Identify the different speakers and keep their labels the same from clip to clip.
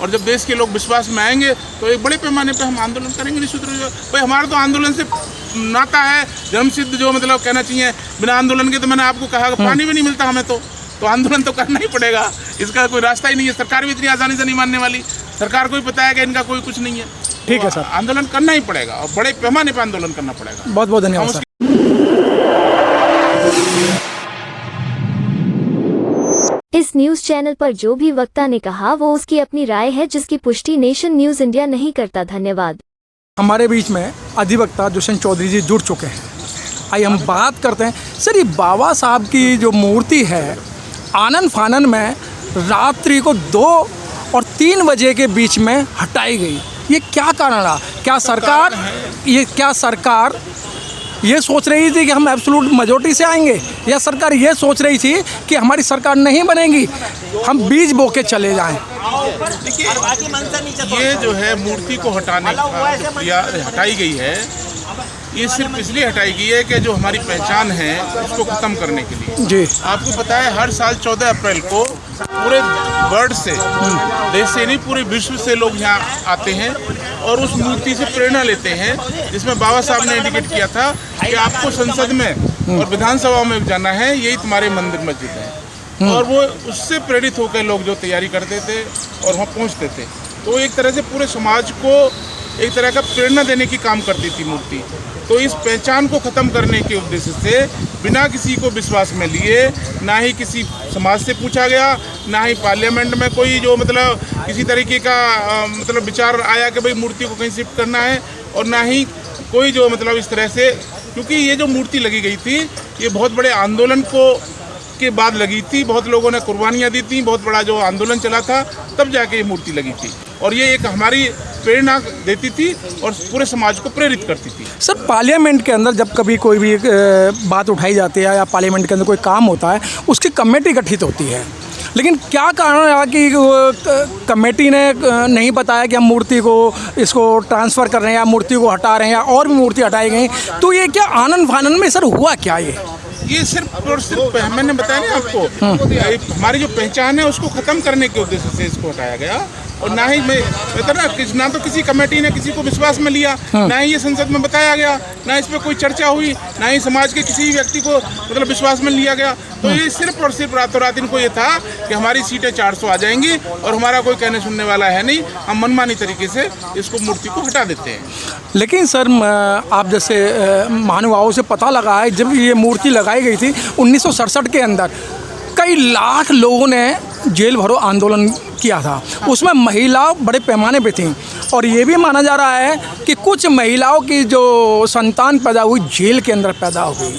Speaker 1: और जब देश के लोग विश्वास में आएंगे तो एक बड़े पैमाने पे हम आंदोलन करेंगे निश्चित रूप से। भाई हमारा तो आंदोलन से नाता है जन्मसिद्ध, जो मतलब कहना चाहिए, बिना आंदोलन के तो मैंने आपको कहा पानी भी नहीं मिलता हमें, तो आंदोलन तो करना ही पड़ेगा, इसका कोई रास्ता ही नहीं है। सरकार भी इतनी आसानी से नहीं मानने वाली, सरकार को भी पता है कि इनका कोई कुछ नहीं है।
Speaker 2: ठीक है सर,
Speaker 1: आंदोलन करना ही पड़ेगा और बड़े पैमाने पर आंदोलन करना पड़ेगा।
Speaker 2: बहुत बहुत धन्यवाद सर।
Speaker 3: इस न्यूज चैनल पर जो भी वक्ता ने कहा वो उसकी अपनी राय है, जिसकी पुष्टि नेशन न्यूज इंडिया नहीं करता। धन्यवाद।
Speaker 2: हमारे बीच में अधिवक्ता दुष्यंत चौधरी जी जुड़ चुके हैं। आइए हम बात करते हैं। सर, ये बाबा साहब की जो मूर्ति है आनन फानन में रात्रि को 2 और 3 बजे के बीच में हटाई गई, ये क्या कारण रहा? क्या सरकार ये सोच रही थी कि हम एब्सोल्यूट मेजॉरिटी से आएंगे, या सरकार ये सोच रही थी कि हमारी सरकार नहीं बनेगी, हम बीज बो के चले जाएं?
Speaker 1: देखिए, ये जो है मूर्ति को हटाने का हटाई गई है, ये सिर्फ इसलिए हटाई गई है कि जो हमारी पहचान है उसको ख़त्म करने के लिए।
Speaker 2: जी,
Speaker 1: आपको पता है हर साल 14 अप्रैल को पूरे वर्ल्ड से, देश से नहीं पूरे विश्व से लोग यहाँ आते हैं और उस मूर्ति से प्रेरणा लेते हैं, जिसमें बाबा साहब ने इंडिकेट किया था कि आपको संसद में और विधानसभा में जाना है, यही तुम्हारे मंदिर मस्जिद है। और वो उससे प्रेरित होकर लोग जो तैयारी करते थे और वहाँ पहुँचते थे, तो एक तरह से पूरे समाज को एक तरह का प्रेरणा देने की काम करती थी मूर्ति। तो इस पहचान को ख़त्म करने के उद्देश्य से बिना किसी को विश्वास में लिए, ना ही किसी समाज से पूछा गया, ना ही पार्लियामेंट में कोई जो मतलब किसी तरीके का मतलब विचार आया कि भाई मूर्ति को कहीं शिफ्ट करना है, और ना ही कोई जो मतलब इस तरह से, क्योंकि ये जो मूर्ति लगी गई थी ये बहुत बड़े आंदोलन के बाद लगी थी, बहुत लोगों ने कुर्बानियाँ दी थी, बहुत बड़ा जो आंदोलन चला था, तब जाके ये मूर्ति लगी थी, और ये एक हमारी प्रेरणा देती थी और पूरे समाज को प्रेरित करती थी।
Speaker 2: सर, पार्लियामेंट के अंदर जब कभी कोई भी बात उठाई जाती है या पार्लियामेंट के अंदर कोई काम होता है, उसकी कमेटी गठित होती है, लेकिन क्या कारण रहा कि कमेटी ने नहीं बताया कि हम मूर्ति को इसको ट्रांसफ़र कर रहे हैं या मूर्ति को हटा रहे हैं या और भी मूर्ति हटाई गई? तो ये क्या आनन फानन में सर हुआ क्या?
Speaker 1: ये सिर्फ और सिर्फ मैंने बताया ना आपको, हमारी जो पहचान है उसको ख़त्म करने के उद्देश्य से इसको हटाया गया, और ना ही ना तो किसी कमेटी ने किसी को विश्वास में लिया, ना ही ये संसद में बताया गया, ना इस पर कोई चर्चा हुई, ना ही समाज के किसी व्यक्ति को मतलब विश्वास में लिया गया। तो ये सिर्फ और सिर्फ रातों रात इनको ये था कि हमारी सीटें 400 आ जाएंगी और हमारा कोई कहने सुनने वाला है नहीं, हम मनमानी तरीके से इसको मूर्ति को हटा देते हैं।
Speaker 2: लेकिन सर, आप जैसे महानुभावों से पता लगा है, जब ये मूर्ति लगाई गई थी 1967 के अंदर कई लाख लोगों ने जेल भरो आंदोलन किया था, उसमें महिलाओं बड़े पैमाने पे थीं, और ये भी माना जा रहा है कि कुछ महिलाओं की जो संतान पैदा हुई जेल के अंदर पैदा हुई।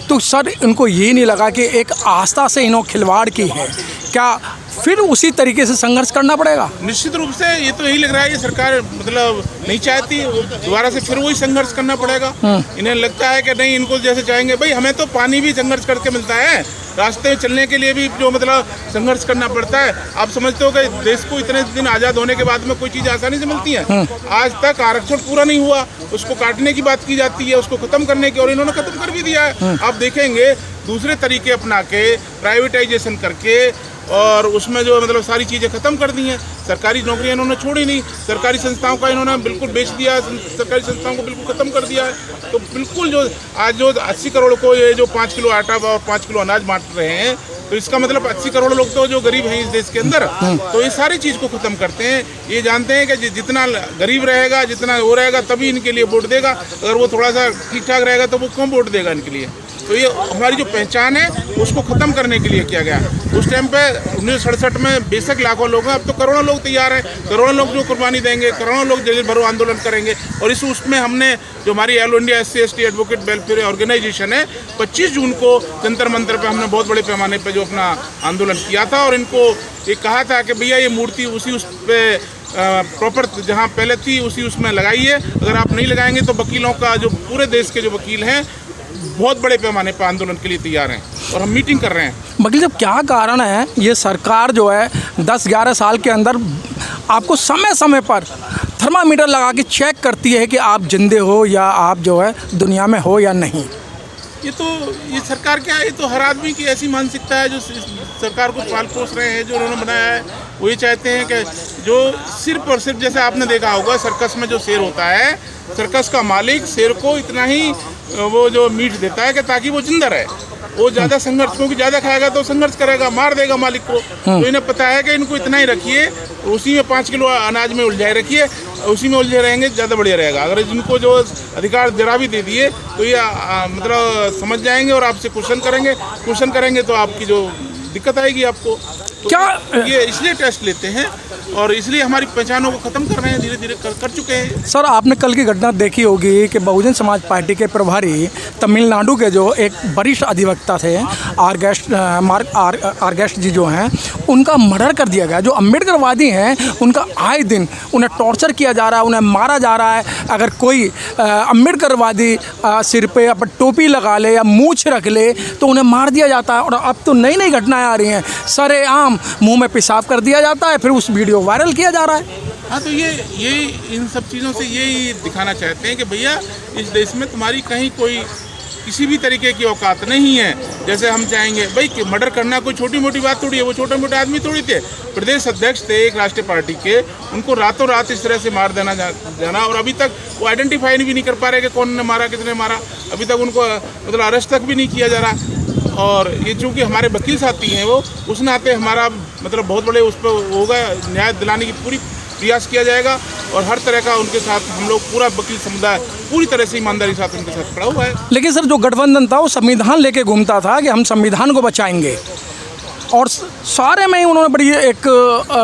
Speaker 2: तो सर, इनको ये नहीं लगा कि एक आस्था से इन्होंने खिलवाड़ की है, क्या फिर उसी तरीके से संघर्ष करना पड़ेगा?
Speaker 1: निश्चित रूप से ये तो यही लग रहा है, ये सरकार मतलब नहीं चाहती, दोबारा से फिर वही संघर्ष करना पड़ेगा। इन्हें लगता है कि नहीं, इनको जैसे चाहेंगे, भाई हमें तो पानी भी संघर्ष करके मिलता है, रास्ते में चलने के लिए भी जो मतलब संघर्ष करना पड़ता है। आप समझते हो कि देश को इतने दिन आज़ाद होने के बाद में कोई चीज़ आसानी से मिलती है? आज तक आरक्षण पूरा नहीं हुआ, उसको काटने की बात की जाती है, उसको खत्म करने की, और इन्होंने खत्म कर भी दिया है। आप देखेंगे दूसरे तरीके अपना के प्राइवेटाइजेशन करके और उसमें जो मतलब सारी चीज़ें ख़त्म कर दी हैं। सरकारी नौकरियां इन्होंने छोड़ी नहीं, सरकारी संस्थाओं का इन्होंने बिल्कुल बेच दिया, सरकारी संस्थाओं को बिल्कुल ख़त्म कर दिया है। तो बिल्कुल जो आज जो 80 करोड़ को ये जो 5 किलो आटा और 5 किलो अनाज बांट रहे हैं, तो इसका मतलब 80 करोड़ लोग तो जो गरीब हैं इस देश के अंदर, तो ये सारी चीज़ को ख़त्म करते हैं। ये जानते हैं कि जितना गरीब रहेगा, जितना वो रहेगा, तभी इनके लिए वोट देगा। अगर वो थोड़ा सा ठीक ठाक रहेगा तो वो कम वोट देगा इनके लिए। तो ये हमारी जो पहचान है उसको ख़त्म करने के लिए किया गया। उस टाइम पे 1967 में बेशक लाखों लोग हैं, अब तो करोड़ों लोग तैयार हैं, करोड़ों लोग जो कुर्बानी देंगे, करोड़ों लोग जेल भरो आंदोलन करेंगे। और उसमें हमने जो हमारी all India SC/ST advocate welfare organisation है, 25 जून को जंतर मंतर पे हमने बहुत बड़े पैमाने पे जो अपना आंदोलन किया था, और इनको ये कहा था कि भैया ये मूर्ति उस पे प्रॉपर जहाँ पहले थी उसी उसमें लगाइए। अगर आप नहीं लगाएंगे तो वकीलों का जो पूरे देश के जो वकील हैं बहुत बड़े पैमाने पर आंदोलन के लिए तैयार हैं, और हम मीटिंग कर रहे हैं।
Speaker 2: वकील साहब, क्या कारण है ये सरकार जो है 10-11 साल के अंदर आपको समय समय पर थर्मामीटर लगा के चेक करती है कि आप जिंदे हो या आप जो है दुनिया में हो या नहीं?
Speaker 1: ये सरकार क्या है, ये तो हर आदमी की ऐसी मानसिकता है जो सरकार को पाल पोस रहे हैं, जो उन्होंने बनाया है। वो ये चाहते हैं कि जो सिर्फ और सिर्फ, जैसे आपने देखा होगा सर्कस में जो शेर होता है, सर्कस का मालिक शेर को इतना ही वो जो मीट देता है कि ताकि वो जिंदा रहे। वो ज़्यादा संघर्ष, क्योंकि ज़्यादा खाएगा तो संघर्ष करेगा, मार देगा मालिक को। तो इन्हें पता है कि इनको इतना ही रखिए, उसी में 5 किलो अनाज में उलझाए रखिए, उसी में उलझे रहेंगे, ज़्यादा बढ़िया रहेगा। अगर इनको जो अधिकार जरा भी दे दिए तो ये मतलब समझ जाएंगे और आपसे क्वेश्चन करेंगे तो आपकी जो दिक्कत आएगी आपको। तो
Speaker 2: क्या
Speaker 1: ये इसलिए टेस्ट लेते हैं और इसलिए हमारी पहचानों को ख़त्म कर रहे हैं, धीरे धीरे कर चुके हैं।
Speaker 2: सर, आपने कल की घटना देखी होगी कि बहुजन समाज पार्टी के प्रभारी तमिलनाडु के जो एक वरिष्ठ अधिवक्ता थे आरगेस्ट जी जो हैं, उनका मर्डर कर दिया गया। जो अम्बेडकरवादी हैं उनका आए दिन उन्हें टॉर्चर किया जा रहा है, उन्हें मारा जा रहा है। अगर कोई अम्बेडकरवादी सिर पे अपन टोपी लगा ले या मूछ रख ले तो उन्हें मार दिया जाता है। और अब तो नई नई घटनाएं आ रही हैं, सरेआम मुंह में पेशाब कर दिया जाता है, फिर उस वीडियो वायरल किया जा रहा है।
Speaker 1: हाँ, तो ये इन सब चीज़ों से यही दिखाना चाहते हैं कि भैया इस देश में तुम्हारी कहीं कोई किसी भी तरीके की औकात नहीं है। जैसे हम चाहेंगे भाई कि मर्डर करना कोई छोटी मोटी बात थोड़ी है, वो छोटे मोटे आदमी थोड़ी थे। प्रदेश अध्यक्ष थे एक राष्ट्रीय पार्टी के, उनको रातों रात इस तरह से मार देना जाना, और अभी तक वो आइडेंटिफाई भी नहीं कर पा रहे कि कौन ने मारा, किसने मारा। अभी तक उनको मतलब अरेस्ट तक भी नहीं किया जा रहा। और ये चूँकि हमारे वकील साथी हैं, वो उस नाते हमारा मतलब बहुत बड़े उस पर होगा, न्याय दिलाने की पूरी प्रयास किया जाएगा। और हर तरह का उनके साथ हम लोग, पूरा वकील समुदाय पूरी तरह से ईमानदारी के साथ उनके साथ खड़ा हुआ है।
Speaker 2: लेकिन सर, जो गठबंधन था वो संविधान लेके घूमता था कि हम संविधान को बचाएंगे, और सारे में ही उन्होंने बड़ी एक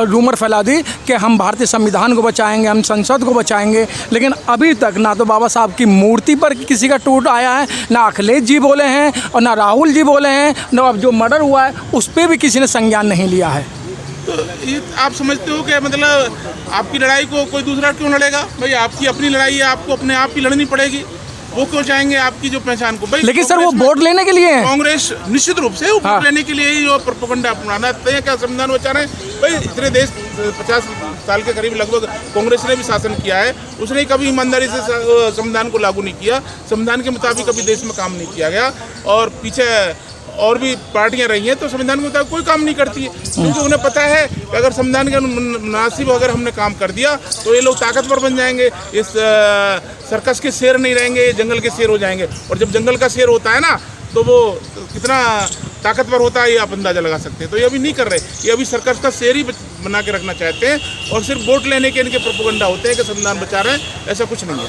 Speaker 2: रूमर फैला दी कि हम भारतीय संविधान को बचाएंगे, हम संसद को बचाएंगे। लेकिन अभी तक ना तो बाबा साहब की मूर्ति पर किसी का टूट आया है, ना अखिलेश जी बोले हैं और ना राहुल जी बोले हैं, ना अब जो मर्डर हुआ है उस पर भी किसी ने संज्ञान नहीं लिया है।
Speaker 1: तो ये आप समझते हो कि मतलब आपकी लड़ाई को कोई दूसरा क्यों लड़ेगा? भाई आपकी अपनी लड़ाई है, आपको अपने आप ही लड़नी पड़ेगी। वो क्यों चाहेंगे आपकी जो पहचान को? भाई
Speaker 2: लेकिन सर, वो वोट लेने के लिए है।
Speaker 1: कांग्रेस निश्चित रूप से वोट लेने के लिए ही जो प्रोपेगेंडा अपनाना है। क्या संविधान बचा रहे हैं? भाई इतने देश 50 साल के करीब लगभग कांग्रेस ने भी शासन किया है, उसने कभी ईमानदारी से संविधान को लागू नहीं किया, संविधान के मुताबिक कभी देश में काम नहीं किया गया। और पीछे और भी पार्टियां रही हैं तो संविधान के मुताबिक कोई काम नहीं करती है, क्योंकि उन्हें पता है कि अगर संविधान के मुनासिब अगर हमने काम कर दिया तो ये लोग ताकतवर बन जाएंगे, इस सर्कस के शेर नहीं रहेंगे, ये जंगल के शेर हो जाएंगे। और जब जंगल का शेर होता है ना तो वो कितना ताकतवर होता है ये आप अंदाज़ा लगा सकते हैं। तो ये अभी नहीं कर रहे, ये अभी सर्कस का शेर ही बना के रखना चाहते हैं, और सिर्फ वोट लेने के इनके प्रोपेगेंडा होते हैं कि संविधान बचा रहे हैं। ऐसा कुछ नहीं है।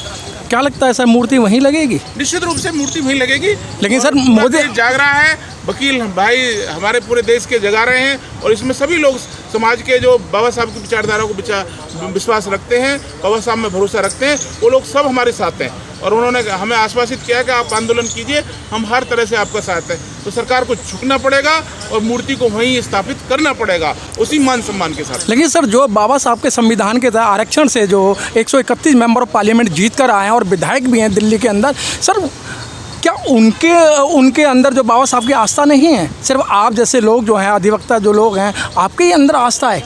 Speaker 2: क्या लगता है सर, मूर्ति वहीं लगेगी?
Speaker 1: निश्चित रूप से मूर्ति वहीं लगेगी।
Speaker 2: लेकिन सर, मोदी
Speaker 1: जाग रहा है, वकील भाई हमारे पूरे देश के जगा रहे हैं, और इसमें सभी लोग समाज के जो बाबा साहब की विचारधारा को विश्वास रखते हैं, बाबा साहब में भरोसा रखते हैं, वो लोग सब हमारे साथ हैं। और उन्होंने हमें आश्वासित किया कि आप आंदोलन कीजिए, हम हर तरह से आपका साथ हैं। तो सरकार को झुकना पड़ेगा और मूर्ति को वहीं स्थापित करना पड़ेगा, उसी मान सम्मान के साथ।
Speaker 2: लेकिन सर, जो बाबा साहब के संविधान के तहत आरक्षण से जो 131 मेंबर ऑफ पार्लियामेंट जीत कर आए हैं और विधायक भी हैं दिल्ली के अंदर, सर क्या उनके अंदर जो बाबा साहब की आस्था नहीं है? सिर्फ आप जैसे लोग जो हैं, अधिवक्ता जो लोग हैं, आपके ही अंदर आस्था है?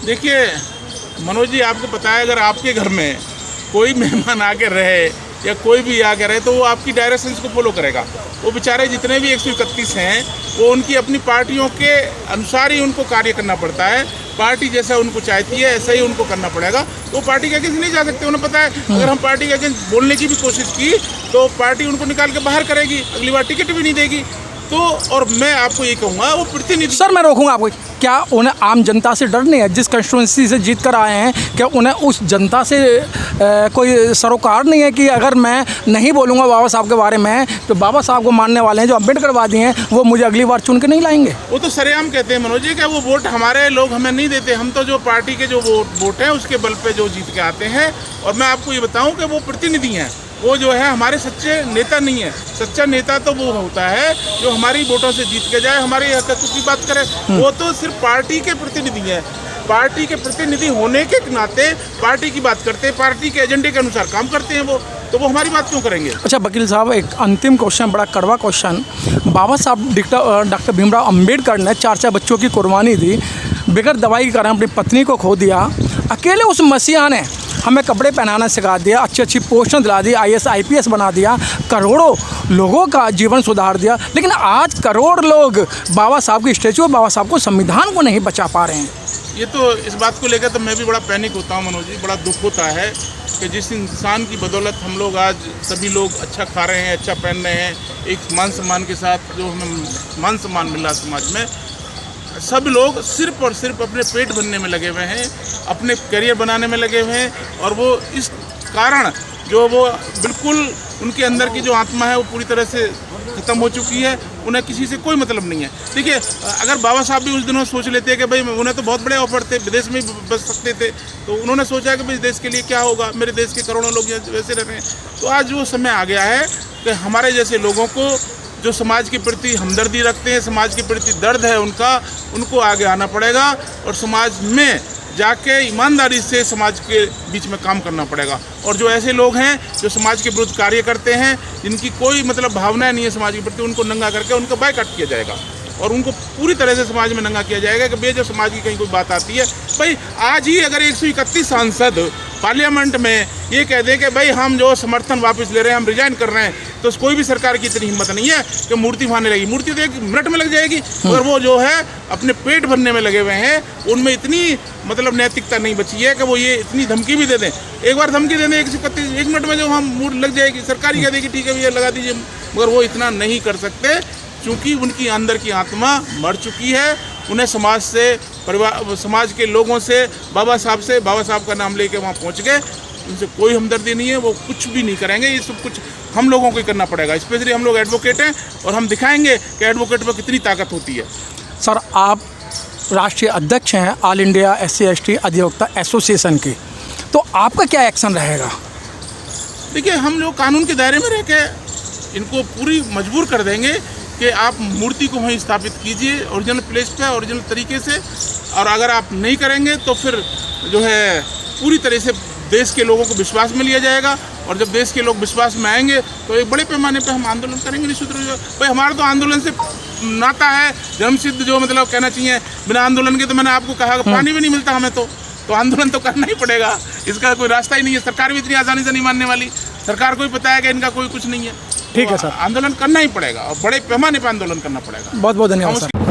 Speaker 1: देखिए मनोज जी, आपको पता है अगर आपके घर में कोई मेहमान आके रहे या कोई भी आके रहे तो वो आपकी डायरेक्शंस को फॉलो करेगा। वो बेचारे जितने भी 131 हैं वो उनकी अपनी पार्टियों के अनुसार ही उनको कार्य करना पड़ता है। पार्टी जैसा उनको चाहती है ऐसा ही उनको करना पड़ेगा। तो पार्टी के अगेंस्ट नहीं जा सकते, उन्हें पता है अगर हम पार्टी के अगेंस्ट बोलने की भी कोशिश की तो पार्टी उनको निकाल के बाहर करेगी, अगली बार टिकट भी नहीं देगी। तो और मैं आपको ये कहूँगा, वो प्रतिनिधि।
Speaker 2: सर मैं रोकूंगा आपको, क्या उन्हें आम जनता से डर नहीं है? जिस कंस्टिट्यूंसी से जीत कर आए हैं, क्या उन्हें उस जनता से कोई सरोकार नहीं है कि अगर मैं नहीं बोलूँगा बाबा साहब के बारे में तो बाबा साहब को मानने वाले हैं जो अम्बेडकरवादी हैं वो मुझे अगली बार चुन के नहीं लाएंगे?
Speaker 1: वो तो सरेआम कहते हैं मनोज जी, क्या वो वोट हमारे लोग हमें नहीं देते, हम तो जो पार्टी के जो वोट हैं उसके बल पे जो जीत के आते हैं। और मैं आपको ये बताऊँ कि वो प्रतिनिधि हैं, वो जो है हमारे सच्चे नेता नहीं है। सच्चा नेता तो वो होता है जो हमारी वोटों से जीत के जाए, हमारे हक की बात करे। वो तो सिर्फ पार्टी के प्रतिनिधि हैं। पार्टी के प्रतिनिधि होने के नाते पार्टी की बात करते हैं, पार्टी के एजेंडे के अनुसार काम करते हैं वो, तो वो हमारी बात क्यों करेंगे?
Speaker 2: अच्छा वकील साहब, एक अंतिम क्वेश्चन, बड़ा कड़वा क्वेश्चन। बाबा साहब डॉक्टर भीमराव अम्बेडकर ने 4 बच्चों की कुर्बानी दी, बगैर दवाई के कारण अपनी पत्नी को खो दिया। अकेले उस मसीहा ने हमें कपड़े पहनाना सिखा दिया, अच्छी अच्छी पोस्टें दिला दी, IAS IPS बना दिया, करोड़ों लोगों का जीवन सुधार दिया। लेकिन आज करोड़ लोग बाबा साहब की स्टैचू और बाबा साहब को संविधान को नहीं बचा पा रहे हैं।
Speaker 1: ये तो इस बात को लेकर तो मैं भी बड़ा पैनिक होता हूँ मनोज जी। बड़ा दुख होता है कि जिस इंसान की बदौलत हम लोग आज सभी लोग अच्छा खा रहे हैं, अच्छा पहन रहे हैं, एक मान सम्मान के साथ जो हमें मान सम्मान मिल रहा है समाज में, सब लोग सिर्फ और सिर्फ अपने पेट भरने में लगे हुए हैं, अपने करियर बनाने में लगे हुए हैं। और वो इस कारण जो वो बिल्कुल उनके अंदर की जो आत्मा है वो पूरी तरह से ख़त्म हो चुकी है। उन्हें किसी से कोई मतलब नहीं है। देखिए, अगर बाबा साहब भी उस दिनों सोच लेते कि भाई उन्हें तो बहुत बड़े ऑफर थे, विदेश में बच सकते थे, तो उन्होंने सोचा कि भाई देश के लिए क्या होगा, मेरे देश के करोड़ों लोग वैसे रह रहे हैं। तो आज वो समय आ गया है कि हमारे जैसे लोगों को जो समाज के प्रति हमदर्दी रखते हैं, समाज के प्रति दर्द है उनको आगे आना पड़ेगा और समाज में जाके ईमानदारी से समाज के बीच में काम करना पड़ेगा। और जो ऐसे लोग हैं जो समाज के विरुद्ध कार्य करते हैं, जिनकी कोई मतलब भावनाएं नहीं है समाज के प्रति, उनको नंगा करके उनका बायकॉट किया जाएगा और उनको पूरी तरह से समाज में नंगा किया जाएगा कि भाई जब समाज की कहीं कोई बात आती है, भाई आज ही अगर 131 सांसद पार्लियामेंट में ये कह दे कि भाई हम जो समर्थन वापस ले रहे हैं, हम रिजाइन कर रहे हैं, तो कोई भी सरकार की इतनी हिम्मत नहीं है कि मूर्ति वहां लगेगी। मूर्ति तो 1 मिनट में लग जाएगी, और वो जो है अपने पेट भरने में लगे हुए हैं, उनमें इतनी मतलब नैतिकता नहीं बची है कि वो ये इतनी धमकी भी दे दें। एक बार धमकी दे दें 131 मिनट में जो हम मूर्ति लग जाएगी, सरकार ही कह देगी ठीक है भैया लगा दीजिए, मगर वो इतना नहीं कर सकते क्योंकि उनकी अंदर की आत्मा मर चुकी है। उन्हें समाज से, परिवार, समाज के लोगों से, बाबा साहब का नाम लेके वहाँ पहुँच गए, उनसे कोई हमदर्दी नहीं है, वो कुछ भी नहीं करेंगे। ये सब कुछ हम लोगों को ही करना पड़ेगा, स्पेशली हम लोग एडवोकेट हैं और हम दिखाएंगे कि एडवोकेट में कितनी ताकत होती है।
Speaker 2: सर, आप राष्ट्रीय अध्यक्ष हैं ऑल इंडिया SC/ST अधिवक्ता एसोसिएशन के, तो आपका क्या एक्शन रहेगा?
Speaker 1: देखिए, हम लोग कानून के दायरे में रह के इनको पूरी मजबूर कर देंगे कि आप मूर्ति को वहीं स्थापित कीजिए ओरिजिनल प्लेस पे, ओरिजिनल तरीके से। और अगर आप नहीं करेंगे तो फिर जो है पूरी तरह से देश के लोगों को विश्वास में लिया जाएगा, और जब देश के लोग विश्वास में आएंगे तो एक बड़े पैमाने पे हम आंदोलन करेंगे निश्चित रूप से। भाई हमारा तो आंदोलन से नाता है जन्मसिद्ध, जो मतलब कहना चाहिए, बिना आंदोलन के तो मैंने आपको कहा कि पानी भी नहीं मिलता हमें, तो आंदोलन तो करना ही पड़ेगा, इसका कोई रास्ता ही नहीं है। सरकार भी इतनी आसानी से नहीं मानने वाली, सरकार को भी पता है कि इनका कोई कुछ नहीं है।
Speaker 2: ठीक है सर,
Speaker 1: आंदोलन करना ही पड़ेगा और बड़े पैमाने पर आंदोलन करना पड़ेगा।
Speaker 2: बहुत बहुत धन्यवाद सर।